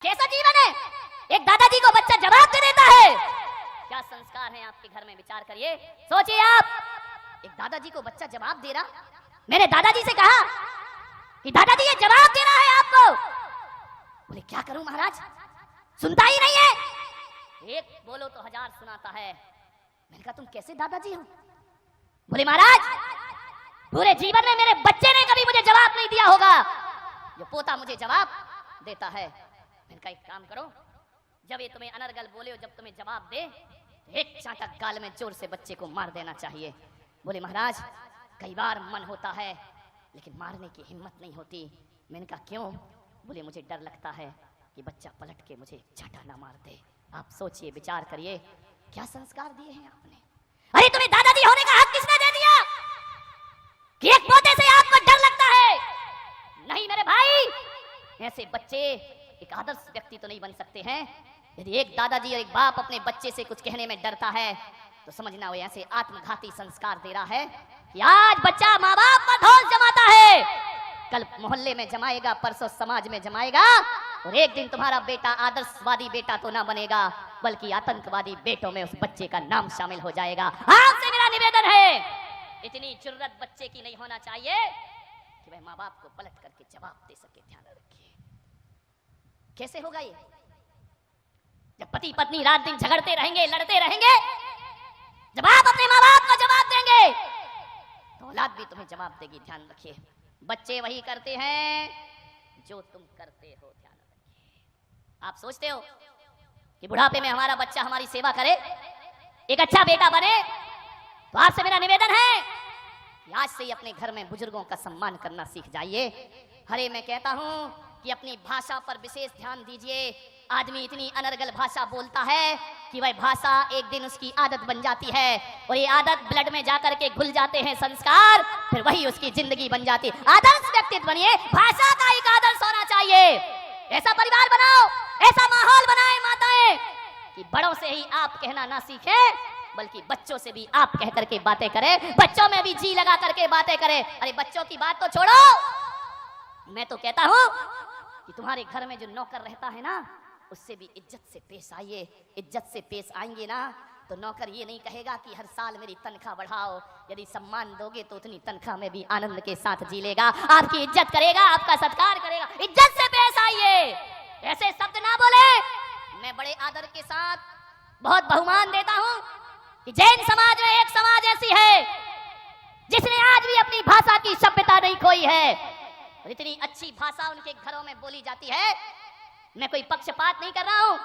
कैसा जीवन है? एक दादाजी को बच्चा जवाब दे देता है। क्या संस्कार है आपके घर में? विचार करिए, सोचिए आप। एक दादाजी को बच्चा जवाब दे रहा। मैंने दादाजी से कहा कि दादाजी ये जवाब दे रहा है आपको। बोले क्या करूं महाराज, सुनता ही नहीं है। एक बोलो तो हजार सुनाता है। मैंने कहा तुम कैसे दादाजी हो? बोले महाराज पूरे जीवन में मेरे बच्चे ने कभी मुझे जवाब नहीं दिया होगा, जो पोता मुझे जवाब देता है। मैंने कहा एक काम करो, जब ये तुम्हें अनर्गल बोले, जब तुम्हें जवाब दे, एक चांटा गाल में जोर से बच्चे को मार देना चाहिए। बोले महाराज कई बार मन होता है लेकिन मारने की हिम्मत नहीं होती। मैंने कहा क्यों? बोले मुझे डर लगता है कि बच्चा पलट के मुझे चाटा ना मार दे। आप सोचिए, विचार करिए, क्या संस्कार दिए हैं आपने। अरे तुम्हें दादाजी होने का हक किसने दे दिया कि एक पोते से आपको डर लगता है? नहीं मेरे भाई, ऐसे बच्चे एक आदर्श व्यक्ति तो नहीं बन सकते हैं। यदि एक दादाजी और एक बाप अपने बच्चे से कुछ कहने में डरता है तो समझना वो ऐसे आत्मघाती संस्कार दे रहा है कि आज बच्चा माँ बाप पर ढोल जमाता है, कल मोहल्ले में जमाएगा, परसों समाज में जमाएगा, और एक दिन तुम्हारा बेटा आदर्शवादी बेटा तो ना बनेगा बल्कि आतंकवादी बेटों में उस बच्चे का नाम शामिल हो जाएगा। आपसे मेरा निवेदन है, इतनी जुर्रत बच्चे की नहीं होना चाहिए कि वह माँ बाप को पलट करके जवाब दे सके। ध्यान रखिए, कैसे होगा ये? जब पति पत्नी रात दिन झगड़ते रहेंगे, लड़ते रहेंगे, जब आप अपने माँ बाप को जवाब देंगे तो औलाद भी तुम्हें जवाब देगी। ध्यान रखिए, बच्चे वही करते हैं जो तुम करते हो। ध्यान रखिए, आप सोचते हो कि बुढ़ापे में हमारा बच्चा हमारी सेवा करे, एक अच्छा बेटा बने, तो आपसे मेरा निवेदन है कि आज से ही अपने घर में बुजुर्गों का सम्मान करना सीख जाइए। अरे मैं कहता हूं कि अपनी भाषा पर विशेष ध्यान दीजिए। आदमी इतनी अनर्गल भाषा बोलता है कि वह भाषा एक दिन उसकी आदत बन जाती है, और ये आदत ब्लड में जाकर के घुल जाते हैं संस्कार, फिर वही उसकी जिंदगी बन जाती है। आदर्श व्यक्तित्व बनिए, भाषा का एक आदर्श होना चाहिए। ऐसा परिवार बनाओ, ऐसा माहौल बनाए माताएं कि बड़ों से ही आप कहना ना सीखे बल्कि बच्चों से भी आप कह करके बातें करें, बच्चों में भी जी लगा करके बातें करें। अरे बच्चों की बात तो छोड़ो, मैं तो कहता हूं कि तुम्हारे घर में जो नौकर रहता है ना, उससे भी इज्जत से पेश आइए। इज्जत से पेश आएंगे ना तो नौकर ये नहीं कहेगा कि हर साल मेरी तनख्वाह बढ़ाओ। यदि सम्मान दोगे तो उतनी तनख्वाह में भी आनंद के साथ जी लेगा, आपकी इज्जत करेगा, आपका सत्कार करेगा। इज्जत से पेश आइए, ऐसे शब्द ना बोले। मैं बड़े आदर के साथ बहुत बहुमान देता हूं कि जैन समाज में एक समाज ऐसी है जिसने आज भी अपनी भाषा की सभ्यता नहीं खोई है, और इतनी अच्छी भाषा उनके घरों में बोली जाती है। मैं कोई पक्षपात नहीं कर रहा हूं,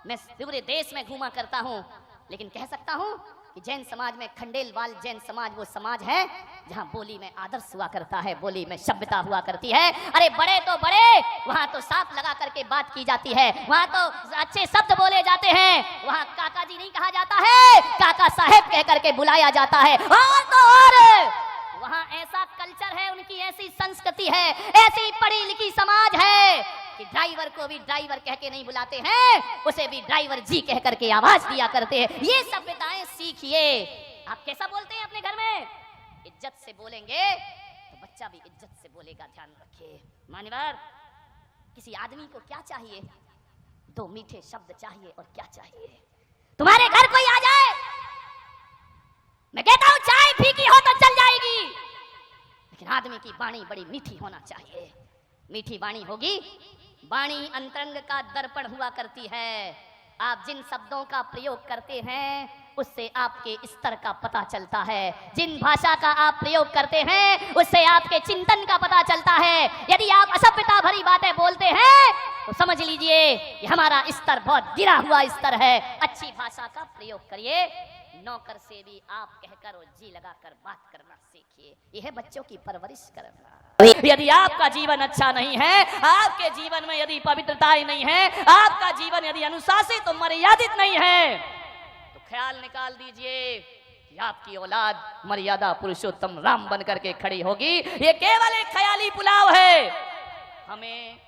मैं पूरे देश में घूमा करता हूं, लेकिन कह सकता हूं कि जैन समाज में खंडेलवाल जैन समाज वो समाज है जहां बोली में आदर्श हुआ करता है, बोली में सभ्यता हुआ करती है। अरे बड़े तो बड़े, वहां तो साफ लगा करके बात की जाती है, वहां तो अच्छे शब्द बोले जाते हैं, वहां काका जी नहीं कहा जाता है, काका साहेब कह करके बुलाया जाता है। और तो और वहां ऐसा कल्चर है, उनकी ऐसी संस्कृति है, ऐसी पढ़ी लिखी समाज है कि ड्राइवर को भी ड्राइवर कह के नहीं बुलाते हैं, उसे भी ड्राइवर जी कह करके आवाज दिया करते हैं। ये सभ्यताएं सीखिए। आप कैसा बोलते हैं अपने घर में? इज्जत से बोलेंगे तो बच्चा भी इज्जत से बोलेगा। ध्यान रखिए मान्यवर, किसी आदमी को क्या चाहिए? दो मीठे शब्द चाहिए, और क्या चाहिए? तुम्हारे घर कोई आ जाए, मैं कहता हूं चाय फीकी हो तो चल जाएगी, लेकिन आदमी की वाणी बड़ी मीठी होना चाहिए। मीठी वाणी होगी, वाणी अंतरंग का दर्पण हुआ करती है। आप जिन शब्दों का प्रयोग करते हैं उससे आपके स्तर का पता चलता है, जिन भाषा का आप प्रयोग करते हैं उससे आपके चिंतन का पता चलता है। यदि आप असभ्यता भरी बातें बोलते हैं तो समझ लीजिए कि हमारा स्तर बहुत गिरा हुआ स्तर है। अच्छी भाषा का प्रयोग करिए, नौकर से भी आप कहकर और जी लगाकर बात करना सीखिए। यह है बच्चों की परवरिश करना। यदि आपका जीवन अच्छा नहीं है, आपके जीवन में यदि पवित्रता नहीं है, आपका जीवन यदि अनुशासित और मर्यादित नहीं है, तो ख्याल निकाल दीजिए कि आपकी औलाद मर्यादा पुरुषोत्तम राम बन करके खड़ी होगी। ये केवल एक ख्याली पुलाव है। हमें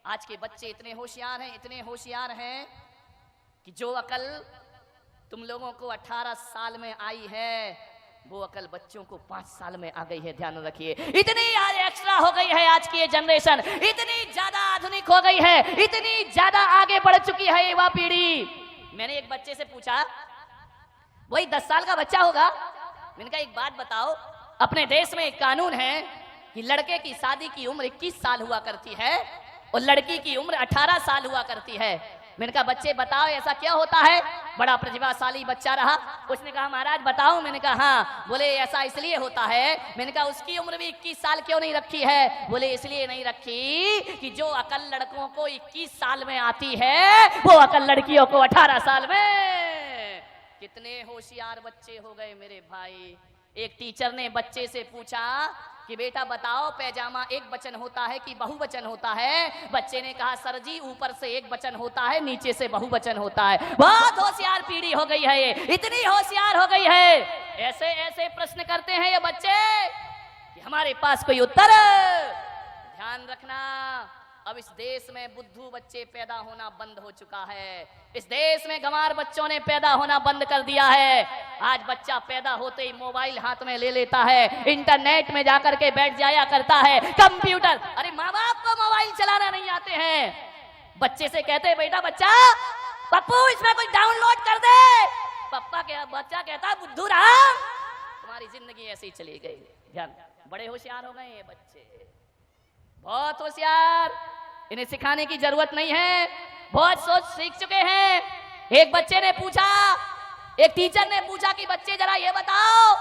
आज के बच्चे इतने होशियार हैं, इतने होशियार हैं कि जो अकल तुम लोगों को 18 साल में आई है वो अकल बच्चों को 5 साल में आ गई है। ध्यान रखिए, इतनी आज एक्स्ट्रा हो गई है आज की ये जनरेशन, इतनी ज्यादा आधुनिक हो गई है, इतनी ज्यादा आगे बढ़ चुकी है युवा पीढ़ी। मैंने एक बच्चे से पूछा, वही 10 साल का बच्चा होगा, मैंने कहा एक बात बताओ, अपने देश में एक कानून है कि लड़के की शादी की उम्र 21 साल हुआ करती है और लड़की की उम्र 18 साल हुआ करती है। मैंने कहा बच्चे बताओ ऐसा क्या होता है? बड़ा प्रतिभाशाली बच्चा रहा, उसने कहा महाराज बताओ। मैंने कहा हाँ। बोले ऐसा इसलिए होता है। मैंने कहा उसकी उम्र भी 21 साल क्यों नहीं रखी है? बोले इसलिए नहीं रखी कि जो अकल लड़कों को 21 साल में आती है वो अकल लड़कियों को 18 साल में। कितने होशियार बच्चे हो गए मेरे भाई। एक टीचर ने बच्चे से पूछा कि बेटा बताओ पैजामा एक वचन होता है कि बहुवचन होता है? बच्चे ने कहा सर जी ऊपर से एक वचन होता है, नीचे से बहुवचन होता है। बहुत होशियार पीढ़ी हो गई है ये, इतनी होशियार हो गई है। ऐसे ऐसे प्रश्न करते हैं ये बच्चे कि हमारे पास कोई उत्तर। ध्यान रखना, अब इस देश में बुद्धू बच्चे पैदा होना बंद हो चुका है। इस देश में गंवार बच्चों ने पैदा होना बंद कर दिया है। आज बच्चा पैदा होते ही मोबाइल हाथ में ले लेता है, इंटरनेट में जाकर के बैठ जाया करता है, कंप्यूटर। अरे माँ बाप को मोबाइल चलाना नहीं आते हैं। बच्चे से कहते हैं बेटा बच्चा पप्पू इसमें कुछ डाउनलोड कर दे। बच्चा कहता है बुद्धू राम तुम्हारी जिंदगी ऐसी चली गई। ध्यान, बड़े होशियार हो गए ये बच्चे, बहुत होशियार। इन्हें सिखाने की जरूरत नहीं है, बहुत सोच सीख चुके हैं। एक बच्चे ने पूछा, एक टीचर ने पूछा कि बच्चे जरा ये बताओ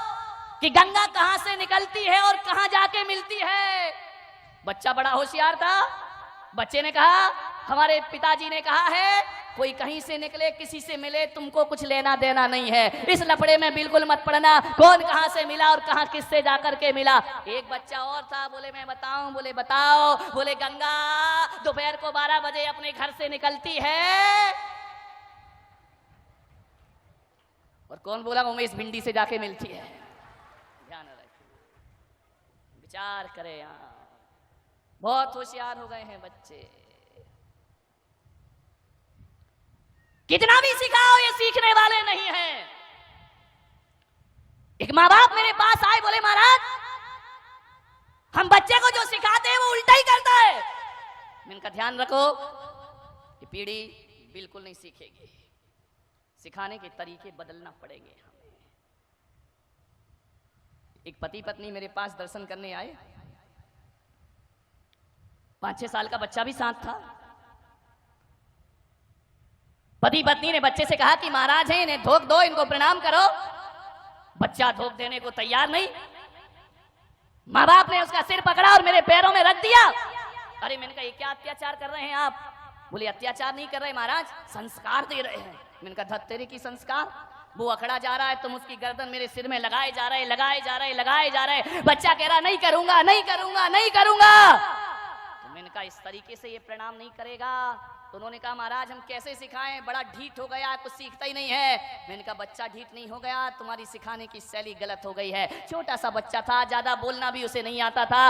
कि गंगा कहां से निकलती है और कहां जाके मिलती है? बच्चा बड़ा होशियार था। बच्चे ने कहा हमारे पिताजी ने कहा है कोई कहीं से निकले किसी से मिले तुमको कुछ लेना देना नहीं है, इस लफड़े में बिल्कुल मत पड़ना, कौन कहां से मिला और कहां किससे जाकर के मिला। एक बच्चा और था, बोले मैं बताऊं? बोले बताओ। बोले गंगा दोपहर को 12 बजे अपने घर से निकलती है और कौन बोला उमेश भिंडी से जाके मिलती है। ध्यान रखिए, विचार करें। यहाँ बहुत होशियार हो गए हैं बच्चे। कितना भी सिखाओ ये सीखने वाले नहीं हैं। एक माँ बाप मेरे पास आए, बोले महाराज हम बच्चे को जो सिखाते हैं वो उल्टा ही करता है। मैंने कहा ध्यान रखो, ये पीढ़ी बिल्कुल नहीं सीखेगी, सिखाने के तरीके बदलना पड़ेंगे हमें। एक पति पत्नी मेरे पास दर्शन करने आए, 5-6 साल का बच्चा भी साथ था। पति पत्नी ने बच्चे से कहा कि महाराज हैं इन्हें धोख दो, इनको प्रणाम करो। बच्चा धोख देने को तैयार नहीं। माँ बाप ने उसका सिर पकड़ा और मेरे पैरों में रख दिया। अरे मैंने कहा ये क्या अत्याचार कर रहे हैं आप? बोले अत्याचार नहीं कर रहे महाराज, संस्कार दे रहे हैं। मैंने कहा धत्तेरे की संस्कार? वो अखड़ा जा रहा है, तुम उसकी गर्दन मेरे सिर में लगाए जा रहे, लगाए जा रहे, लगाए जा रहे। बच्चा कह रहा नहीं करूंगा, नहीं करूंगा, नहीं करूंगा। तो मैंने कहा इस तरीके से ये प्रणाम नहीं करेगा। तो उन्होंने कहा महाराज हम कैसे सिखाएं, बड़ा ढीठ हो गया, कुछ सीखता ही नहीं है। मैंने कहा बच्चा ढीठ नहीं हो गया, तुम्हारी सिखाने की शैली गलत हो गई है। छोटा सा बच्चा था, ज्यादा बोलना भी उसे नहीं आता था।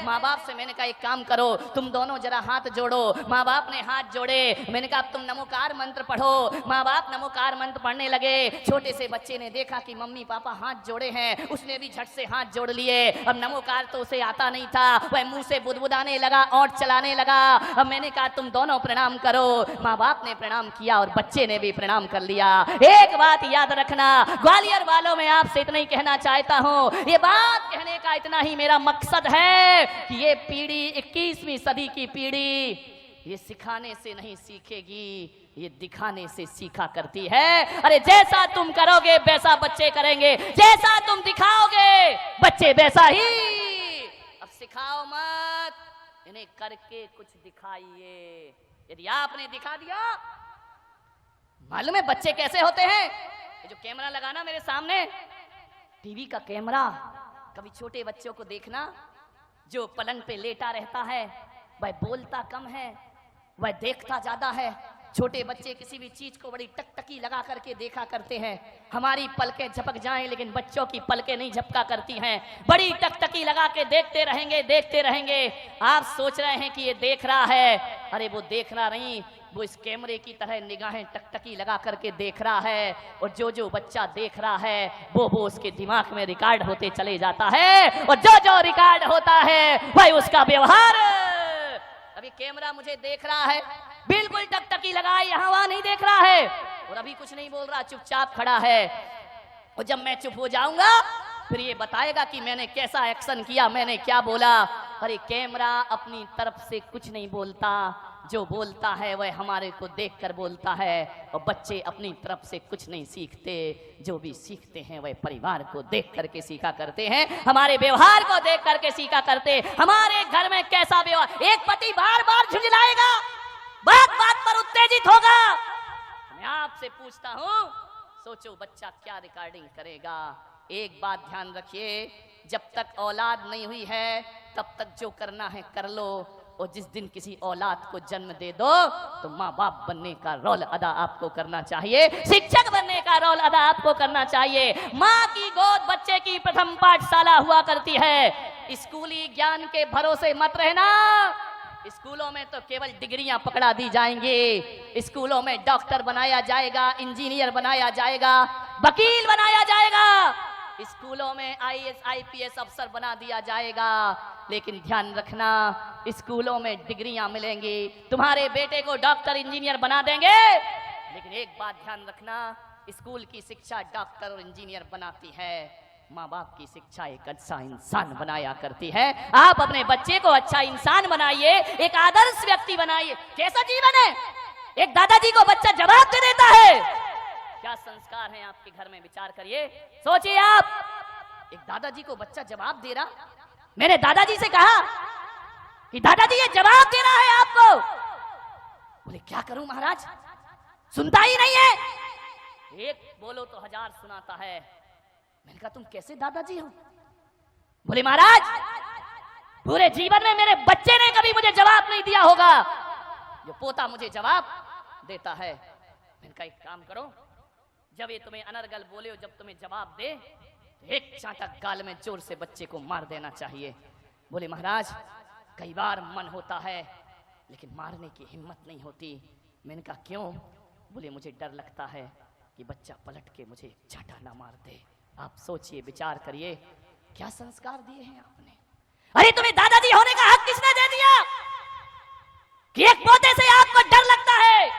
माँ बाप से मैंने कहा एक काम करो, तुम दोनों जरा हाथ जोड़ो। माँ बाप ने हाथ जोड़े। मैंने कहा तुम नमोकार मंत्र पढ़ो। माँ बाप नमोकार मंत्र पढ़ने लगे। छोटे से बच्चे ने देखा कि मम्मी पापा हाथ जोड़े हैं, उसने भी झट से हाथ जोड़ लिए। अब नमोकार तो उसे आता नहीं था, वह मुंह से बुदबुदाने लगा, ओंठ चलाने लगा। अब मैंने कहा तुम दोनों प्रणाम करो। माँ बाप ने प्रणाम किया और बच्चे ने भी प्रणाम कर लिया। एक बात याद रखना, ग्वालियर वालों में आपसे इतना ही कहना चाहता हूँ, ये बात कहने का इतना ही मेरा मकसद है कि ये पीढ़ी 21वीं सदी की पीढ़ी ये सिखाने से नहीं सीखेगी, ये दिखाने से सीखा करती है। अरे जैसा तुम करोगे वैसा बच्चे करेंगे, जैसा तुम दिखाओगे बच्चे वैसा ही। अब सिखाओ मत, इन्हें करके कुछ दिखाइए। यदि आपने दिखा दिया, मालूम है बच्चे कैसे होते हैं? ये जो कैमरा लगाना मेरे सामने, टीवी का कैमरा, कभी छोटे बच्चों को देखना जो पलंग पे लेटा रहता है, वह बोलता कम है, वह देखता ज्यादा है। छोटे बच्चे किसी भी चीज को बड़ी टकटकी लगा करके देखा करते हैं। हमारी पलकें झपक जाएं लेकिन बच्चों की पलकें नहीं झपका करती हैं, बड़ी टकटकी लगा के देखते रहेंगे, देखते रहेंगे। आप सोच रहे हैं कि ये देख रहा है, अरे वो देखना नहीं, वो इस कैमरे की तरह निगाहें टकटकी लगा करके देख रहा है, और जो जो बच्चा देख रहा है वो उसके दिमाग में रिकॉर्ड होते चले जाता है, और जो जो रिकॉर्ड होता है वही उसका व्यवहार। अभी कैमरा मुझे देख रहा है, बिल्कुल टकटकी लगाए, यहाँ वहां नहीं देख रहा है, और अभी कुछ नहीं बोल रहा, चुपचाप खड़ा है। और जब मैं चुप हो जाऊंगा फिर ये बताएगा कि मैंने कैसा एक्शन किया, मैंने क्या बोला। अरे कैमरा अपनी तरफ से कुछ नहीं बोलता, जो बोलता है वह हमारे को देखकर बोलता है, और बच्चे अपनी तरफ से कुछ नहीं सीखते, जो भी सीखते हैं वह परिवार को देख करके सीखा करते हैं, हमारे व्यवहार को देख करके सीखा करते। हमारे घर में कैसा व्यवहार, एक पति बार बार झुंझलाएगा, बात बात पर उत्तेजित होगा। मैं आपसे पूछता हूं, सोचो बच्चा क्या रिकॉर्डिंग करेगा। एक बात ध्यान रखिए, जब तक औलाद नहीं हुई है तब तक जो करना है कर लो, और जिस दिन किसी औलाद को जन्म दे दो तो माँ बाप बनने का रोल अदा आपको करना चाहिए, शिक्षक बनने का रोल अदा आपको करना चाहिए। माँ की गोद बच्चे की प्रथम पाठशाला हुआ करती है। स्कूली ज्ञान के भरोसे मत रहना। स्कूलों में तो केवल डिग्रियां पकड़ा दी जाएंगी, स्कूलों में डॉक्टर बनाया जाएगा, इंजीनियर बनाया जाएगा, वकील बनाया जाएगा, स्कूलों में आईएएस आईपीएस अफसर बना दिया जाएगा। लेकिन ध्यान रखना, स्कूलों में डिग्रियां मिलेंगी, तुम्हारे बेटे को डॉक्टर इंजीनियर बना देंगे, लेकिन एक बात ध्यान रखना, स्कूल की शिक्षा डॉक्टर और इंजीनियर बनाती है, माँ बाप की शिक्षा एक अच्छा इंसान बनाया करती है। आप अपने बच्चे को अच्छा इंसान बनाइए, एक आदर्श व्यक्ति बनाइए। कैसा जीवन है, एक दादाजी को बच्चा जवाब दे देता है, क्या संस्कार हैं आपके घर में, विचार करिए। सोचिए आप, एक दादाजी को बच्चा जवाब दे रहा, मैंने दादाजी से कहा कि दादाजी ये जवाब दे रहा है आपको। बोले क्या करूं महाराज, सुनता ही नहीं है, एक बोलो तो हजार सुनाता है। मैंने कहा तुम कैसे दादाजी हो? बोले महाराज पूरे जीवन में मेरे बच्चे ने कभी मुझे जवाब नहीं दिया होगा, जो पोता मुझे जवाब देता है। मैंने कहा एक काम करो, जब ये तुम्हें अनर्गल बोले, जब तुम्हें जवाब दे तो एक चांटा गाल में जोर से बच्चे को मार देना चाहिए। बोले महाराज कई बार मन होता है लेकिन मारने की हिम्मत नहीं होती। मैंने कहा क्यों? बोले मुझे डर लगता है कि बच्चा पलट के मुझे चांटा ना मार दे। आप सोचिए, विचार करिए, क्या संस्कार दिए हैं आपने। अरे तुम्हें दादाजी होने का हक किसने दे दिया कि एक पोते से आपको डर लगता है?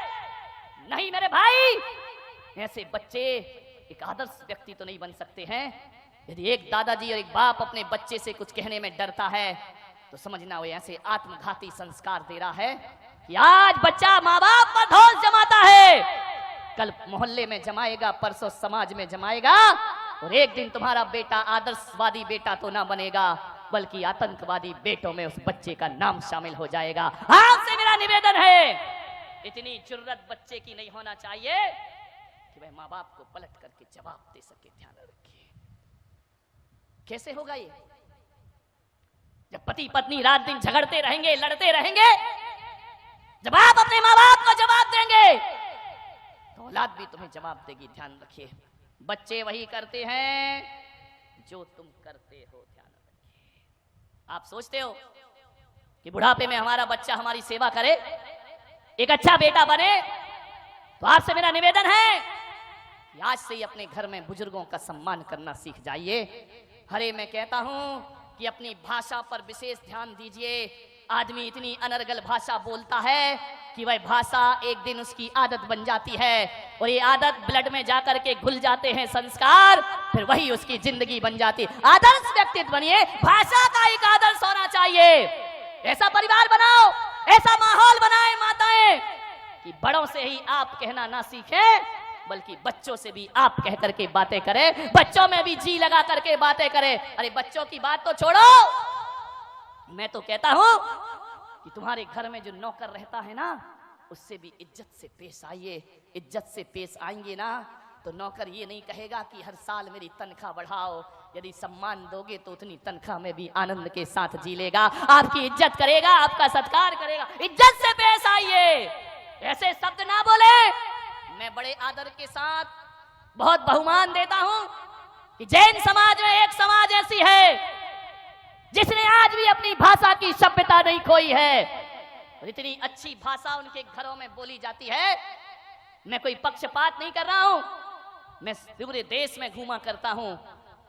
नहीं मेरे भाई, ऐसे बच्चे एक आदर्श व्यक्ति तो नहीं बन सकते हैं। यदि एक दादाजी और एक बाप अपने बच्चे से कुछ कहने में डरता है तो समझना वो ऐसे आत्मघाती संस्कार दे रहा है कि आज बच्चा माँ बाप पर धौंस जमाता है, कल मोहल्ले में जमाएगा, परसों समाज में जमाएगा, और एक दिन तुम्हारा बेटा आदर्शवादी बेटा तो ना बनेगा बल्कि आतंकवादी बेटों में उस बच्चे का नाम शामिल हो जाएगा। आपसे मेरा निवेदन है, इतनी जुर्रत बच्चे की नहीं होना चाहिए कि वह माँ बाप को पलट करके जवाब दे सके। ध्यान रखिए, कैसे होगा ये? जब पति पत्नी रात दिन झगड़ते रहेंगे, लड़ते रहेंगे, जब आप अपने माँ बाप को जवाब देंगे तो औलाद भी तुम्हें जवाब देगी। ध्यान रखिए, बच्चे वही करते हैं जो तुम करते हो। ध्यान रखिए, आप सोचते हो कि बुढ़ापे में हमारा बच्चा हमारी सेवा करे, एक अच्छा बेटा बने, तो आपसे मेरा निवेदन है कि आज से ही अपने घर में बुजुर्गों का सम्मान करना सीख जाइए। हरे मैं कहता हूं कि अपनी भाषा पर विशेष ध्यान दीजिए। आदमी इतनी अनर्गल भाषा बोलता है कि वह भाषा एक दिन उसकी आदत बन जाती है, और ये आदत ब्लड में जाकर के घुल जाते हैं संस्कार, फिर वही उसकी जिंदगी बन जाती। आदर्श व्यक्तित्व बनिए, भाषा का एक आदर्श होना चाहिए। ऐसा परिवार बनाओ, ऐसा माहौल बनाए माताएं कि बड़ों से ही आप कहना ना सीखें बल्कि बच्चों से भी आप कह करके बातें करें, बच्चों में भी जी लगा करके बातें करें। अरे बच्चों की बात तो छोड़ो, मैं तो कहता हूं कि तुम्हारे घर में जो नौकर रहता है ना, उससे भी इज्जत से पेश आइए। इज्जत से पेश आएंगे ना तो नौकर ये नहीं कहेगा कि हर साल मेरी तनख्वाह बढ़ाओ। यदि सम्मान दोगे तो उतनी तनख्वाह में भी आनंद के साथ जी लेगा, आपकी इज्जत करेगा, आपका सत्कार करेगा। इज्जत से पेश आइए, ऐसे शब्द ना बोले। मैं बड़े आदर के साथ बहुत बहुमान देता हूं कि जैन समाज में एक समाज ऐसी है जिसने आज भी अपनी भाषा की सभ्यता नहीं खोई है। और इतनी अच्छी भाषा उनके घरों में बोली जाती है। मैं कोई पक्षपात नहीं कर रहा हूं, मैं पूरे देश में घूमा करता हूं,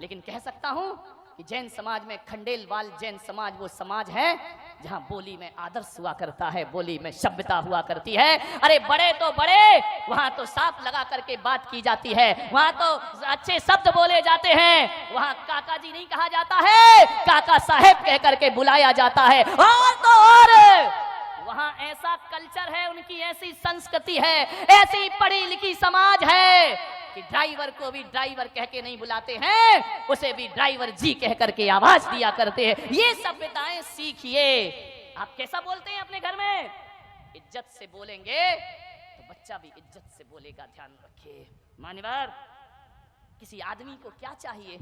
लेकिन कह सकता हूं कि जैन समाज में खंडेलवाल जैन समाज वो समाज है जहां बोली में आदर्श हुआ करता है, बोली में सभ्यता हुआ करती है। अरे बड़े तो बड़े, वहां तो सांप लगा करके बात की जाती है, वहां तो अच्छे शब्द बोले जाते हैं, वहां काका जी नहीं कहा जाता है, काका साहेब कह करके बुलाया जाता है। और तो और वहां ऐसा कल्चर है, उनकी ऐसी संस्कृति है, ऐसी पढ़ी लिखी समाज है कि ड्राइवर को भी ड्राइवर कह के नहीं बुलाते हैं, उसे भी ड्राइवर जी कह करके आवाज दिया करते हैं। ये सभ्यताएं सीखिए। आप कैसा बोलते हैं अपने घर में? इज्जत से बोलेंगे तो बच्चा भी इज्जत से बोलेगा, ध्यान रखिए। मान्यवर, किसी आदमी को क्या चाहिए?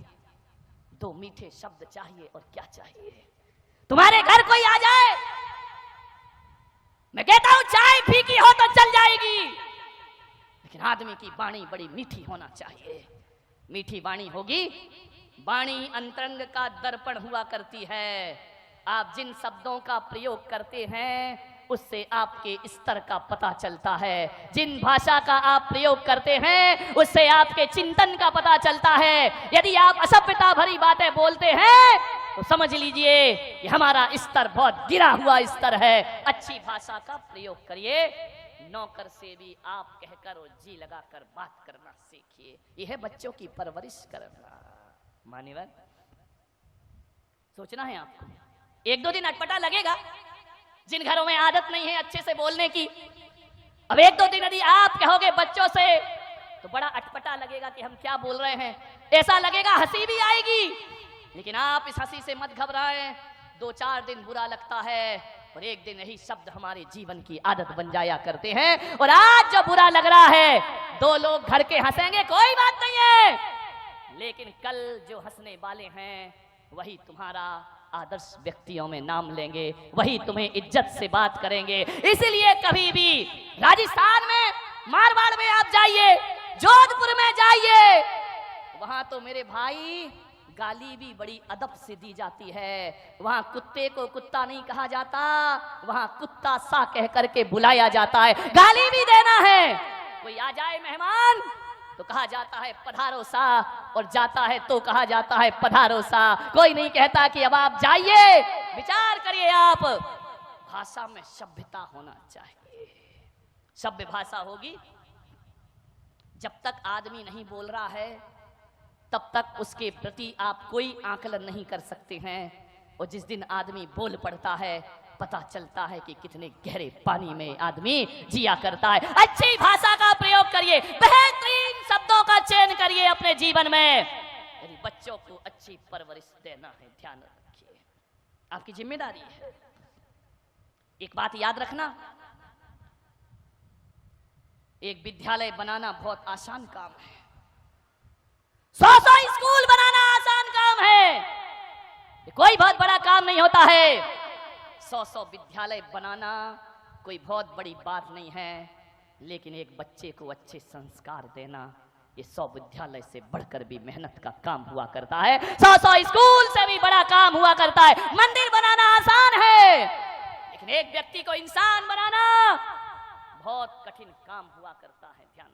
दो मीठे शब्द चाहिए, और क्या चाहिए? तुम्हारे घर कोई आ जाए, मैं कहता हूं चाय फीकी हो तो चल जाएगी, लेकिन आदमी की वाणी बड़ी मीठी होना चाहिए। मीठी वाणी होगी, वाणी अंतरंग का दर्पण हुआ करती है। आप जिन शब्दों का प्रयोग करते हैं उससे आपके स्तर का पता चलता है, जिन भाषा का आप प्रयोग करते हैं उससे आपके चिंतन का पता चलता है। यदि आप असभ्यता भरी बातें बोलते हैं तो समझ लीजिए कि हमारा स्तर बहुत गिरा हुआ स्तर है। अच्छी भाषा का प्रयोग करिए। नौकर से भी आप कहकर और जी लगाकर बात करना सीखिए। यह है बच्चों की परवरिश करना। मान्यवर, सोचना है आपको। एक दो दिन अटपटा लगेगा जिन घरों में आदत नहीं है अच्छे से बोलने की। अब एक दो दिन यदि आप कहोगे बच्चों से तो बड़ा अटपटा लगेगा कि हम क्या बोल रहे हैं, ऐसा लगेगा, हंसी भी आएगी। लेकिन आप इस हंसी से मत घबराएं। दो चार दिन बुरा लगता है और एक दिन यही शब्द हमारे जीवन की आदत बन जाया करते हैं। और आज जो बुरा लग रहा है, दो लोग घर के हंसेंगे, कोई बात नहीं है, लेकिन कल जो हंसने वाले हैं वही तुम्हारा आदर्श व्यक्तियों में नाम लेंगे, वही तुम्हें इज्जत से बात करेंगे। इसलिए कभी भी राजस्थान में, मारवाड़ में आप जाइए, जोधपुर में जाइए, वहां तो मेरे भाई गाली भी बड़ी अदब से दी जाती है। वहां कुत्ते को कुत्ता नहीं कहा जाता, वहां कुत्ता सा कह करके बुलाया जाता है। गाली भी देना है, कोई आ जाए मेहमान तो कहा जाता है पधारो सा, और जाता है तो कहा जाता है पधारो सा। कोई नहीं कहता कि अब आप जाइए। विचार करिए आप, भाषा में सभ्यता होना चाहिए। सभ्य भाषा होगी, जब तक आदमी नहीं बोल रहा है तब तक उसके प्रति आप कोई आकलन नहीं कर सकते हैं। और जिस दिन आदमी बोल पड़ता है पता चलता है कि कितने गहरे पानी में आदमी जिया करता है। अच्छी भाषा का प्रयोग करिए, बेहतरीन शब्दों का चयन करिए अपने जीवन में। यदि बच्चों को अच्छी परवरिश देना है, ध्यान रखिए, आपकी जिम्मेदारी है। एक बात याद रखना, एक विद्यालय बनाना बहुत आसान काम है, 100 स्कूल बनाना आसान काम है, कोई बहुत बड़ा काम नहीं होता है। 100 विद्यालय बनाना कोई बहुत बड़ी बात नहीं है, लेकिन एक बच्चे को अच्छे संस्कार देना ये 100 विद्यालय से बढ़कर भी मेहनत का काम हुआ करता है। 100 स्कूल से भी बड़ा काम हुआ करता है। मंदिर बनाना आसान है, लेकिन एक व्यक्ति को इंसान बनाना बहुत कठिन काम हुआ करता है। ध्यान